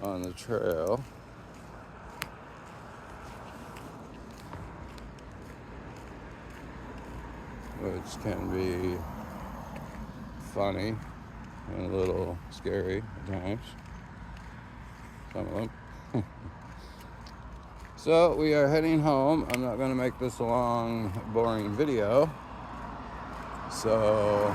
on the trail. Which can be funny and a little scary at times. Some of them. So we are heading home. I'm not going to make this a long, boring video. So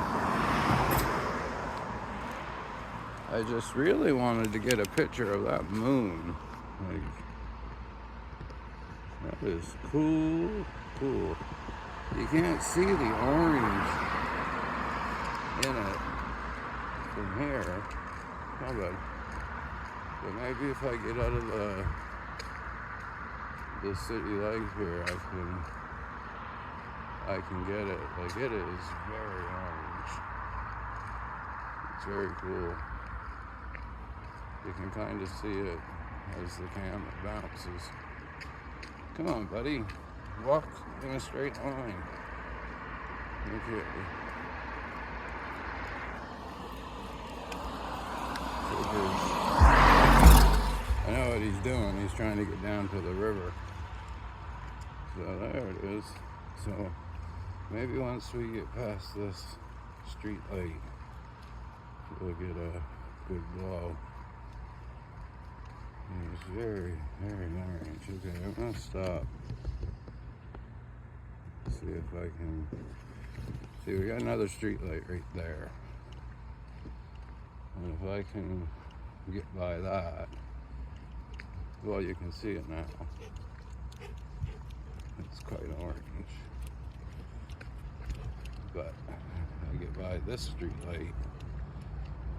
I just really wanted to get a picture of that moon. Like, that is cool. You can't see the orange in it from here. How about? But maybe if I get out of the city light here, I can get it. Like, it is very orange. It's very cool. You can kind of see it as the camera bounces. Come on, buddy. Walk in a straight line. Okay. I know what he's doing. He's trying to get down to the river. So there it is. So maybe once we get past this street light, we'll get a good glow. It's very, very orange. Okay, I'm gonna stop. See if I can. See, we got another street light right there. And if I can get by that, well, you can see it now. It's quite orange. But if I get by this street light,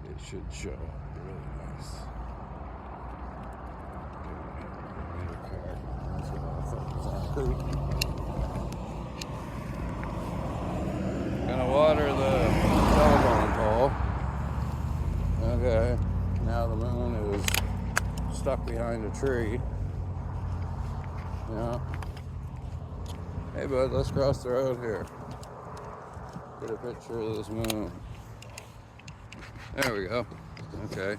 it should show up really nice. Another car. That's what I thought was on coop. Gonna water the telephone pole. Okay, now the moon is stuck behind a tree. Yeah. Hey bud, let's cross the road here. Get a picture of this moon. There we go. Okay.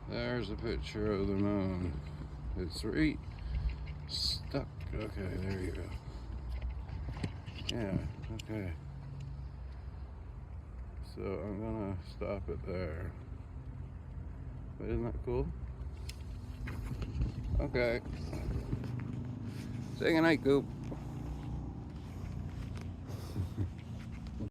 There's a picture of the moon. It's right stuck. Okay, there you go. Yeah, okay. So I'm gonna stop it there. But isn't that cool? Okay. Say goodnight, Coop.